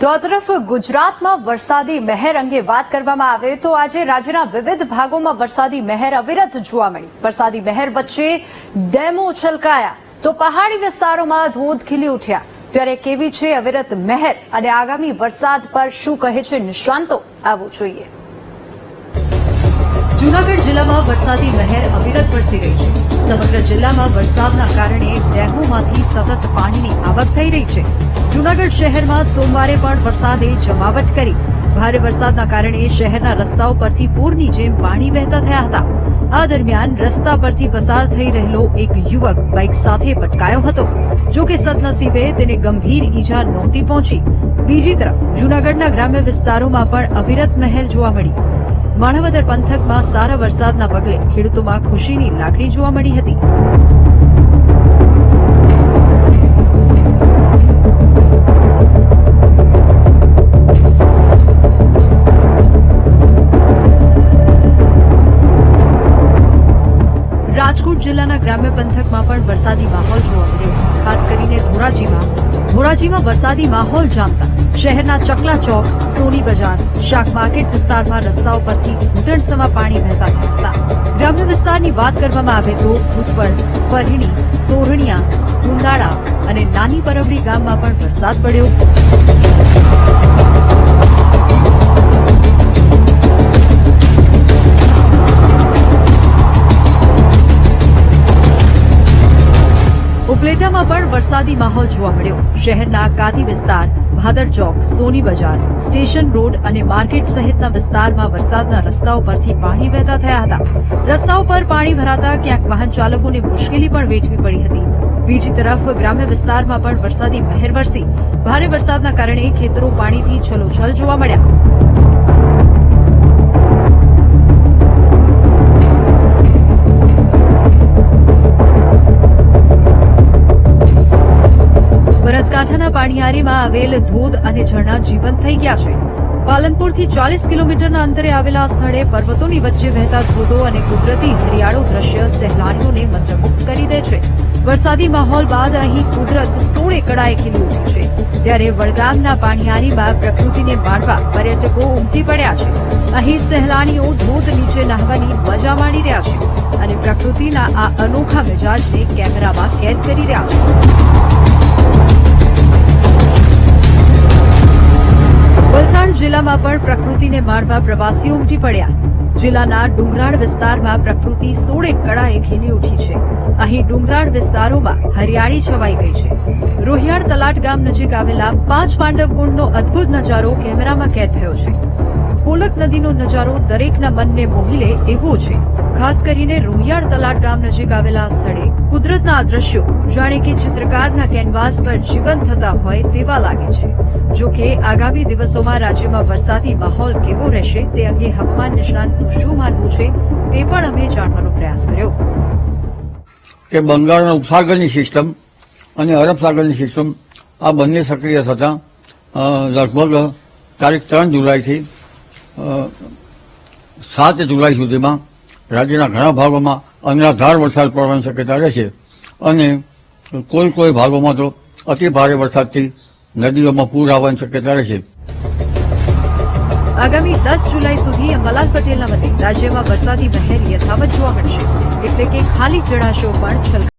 તો આ તરફ ગુજરાતમાં વરસાદી મહેર અંગે વાત કરવામાં આવે તો આજે રાજ્યના વિવિધ ભાગોમાં વરસાદી મહેર અવિરત જોવા મળી। વરસાદી મહેર વચ્ચે ડેમો છલકાયા તો પહાડી વિસ્તારોમાં ધોધ ખીલી ઉઠ્યા। ત્યારે કેવી છે અવિરત મહેર અને આગામી વરસાદ પર શું કહે છે નિષ્ણાંતો, આવું જોઈએ। જૂનાગઢ જિલ્લામાં વરસાદી મહેર અવિરત વરસી રહી છે। સમગ્ર જિલ્લામાં વરસાદના કારણે ડેમોમાંથી સતત પાણીની આવક થઈ રહી છે। જૂનાગઢ શહેરમાં સોમવારે પણ વરસાદે જમાવટ કરી। ભારે વરસાદના કારણે શહેરના રસ્તાઓ પરથી પૂરની જેમ પાણી વહેતા થયા હતા। આ દરમિયાન રસ્તા પરથી પસાર થઈ રહેલો એક યુવક બાઇક સાથે પટકાયો હતો, જો કે સદનસીબે તેને ગંભીર ઈજા નહોતી પહોંચી। બીજી તરફ જૂનાગઢના ગ્રામ્ય વિસ્તારોમાં પણ અવિરત મહેર જોવા મળી। માણાવદર પંથકમાં સારા વરસાદના પગલે ખેડૂતોમાં ખુશીની લાગણી જોવા મળી હતી। રાજકોટ જિલ્લાના ગ્રામ્ય પંથકમાં પણ વરસાદી માહોલ જોવા મળ્યો। ખાસ કરીને ધોરાજીમાં વરસાદી માહોલ જામતા શહેરના ચકલા ચોક, સોની બજાર, શાક માર્કેટ વિસ્તારમાં રસ્તાઓ પરથી ઘૂંટણસમા પાણી વહેતા થયા હતા। ગ્રામ્ય વિસ્તારની વાત કરવામાં આવે તો ભૂતવડ, ફરણી, તોરણિયા, ગુંદાળા અને નાની પરબડી ગામમાં પણ વરસાદ પડ્યો। ઉપલેટામાં પણ વરસાદી માહોલ જોવા મળ્યો। શહેરના કાદી વિસ્તાર, ભાદર ચોક, સોની બજાર, સ્ટેશન રોડ અને માર્કેટ સહિતના વિસ્તારમાં વરસાદના રસ્તાઓ પરથી પાણી વહેતા થયા હતા। રસ્તાઓ પર પાણી ભરાતા ક્યાંક વાહન ચાલકોને મુશ્કેલી પણ વેઠવી પડી હતી। બીજી તરફ ગ્રામ્ય વિસ્તારમાં પણ વરસાદી મહેર વરસી। ભારે વરસાદના કારણે ખેતરો પાણીથી છલોછલ જોવા મળ્યા। બનાસકાંઠાના પાણીયારીમાં આવેલ ધોધ અને ઝરણા જીવંત થઈ ગયા છે। પાલનપુરથી 40 કિલોમીટરના અંતરે આવેલા આ સ્થળે પર્વતોની વચ્ચે વહેતા ધોધો અને કુદરતી હરિયાળું દ્રશ્ય સહેલાણીઓને મંત્રમુગ્ધ કરી દે છે। વરસાદી માહોલ બાદ અહીં કુદરત સોળે કળાએ ખીલી ઉઠી છે। ત્યારે વડગામના પાણીયારીમાં પ્રકૃતિને માણવા પર્યટકો ઉમટી પડ્યા છે। અહીં સહેલાણીઓ ધોધ નીચે નહાવાની મજા માણી રહ્યા છે અને પ્રકૃતિના આ અનોખા મિજાજને કેમેરામાં કેદ કરી રહ્યા છે। વલસાડ જિલ્લામાં પણ પ્રકૃતિને માણવા પ્રવાસીઓ ઉમટી પડ્યા। જિલ્લાના ડુંગરાળ વિસ્તારમાં પ્રકૃતિ સોળે કળાએ ખીલી ઉઠી છે। અહીં ડુંગરાળ વિસ્તારોમાં હરિયાળી છવાઈ ગઈ છે। રોહિયાળ તલાટ ગામ નજીક આવેલા 5 પાંડવ કુંડનો અદભુત નજારો કેમેરામાં કેદ થયો છે। કોલક નદીનો નજારો દરેકના મનને મોહી લે એવો છે। ખાસ કરીને રોહિયાળ તલાટ ગામ નજીક આવેલા સ્થળે કુદરતના આ દ્રશ્યો જાણે કે ચિત્રકારના કેનવાસ પર જીવંત થતા હોય તેવા લાગે છે। જો કે આગામી દિવસોમાં રાજ્યમાં વરસાદી માહોલ કેવો રહેશે તે અંગે હવામાન નિષ્ણાંતનું શું માનવું છે તે પણ અમે જાણવાનો પ્રયાસ કર્યો। કે બંગાળના ઉપસાગરની સિસ્ટમ અને અરબ સાગરની સિસ્ટમ આ બંને સક્રિય થતા લગભગ તારીખ 3 જુલાઈથી 7 જુલાઈ સુધીમાં રાજ્યના ઘણા ભાગોમાં અનરાધાર વરસાદ પડવાની શક્યતા રહેશે અને કોઈ ભાગોમાં તો અતિ ભારે વરસાદથી નદીઓમાં પૂર આવવાની શક્યતા રહેશે। આગામી 10 જુલાઈ સુધી અંબાલાલ પટેલના મતે રાજ્યમાં વરસાદી મહેર યથાવત જોવા મળશે, એટલે કે ખાલી જળાશયો પણ છલકાશે।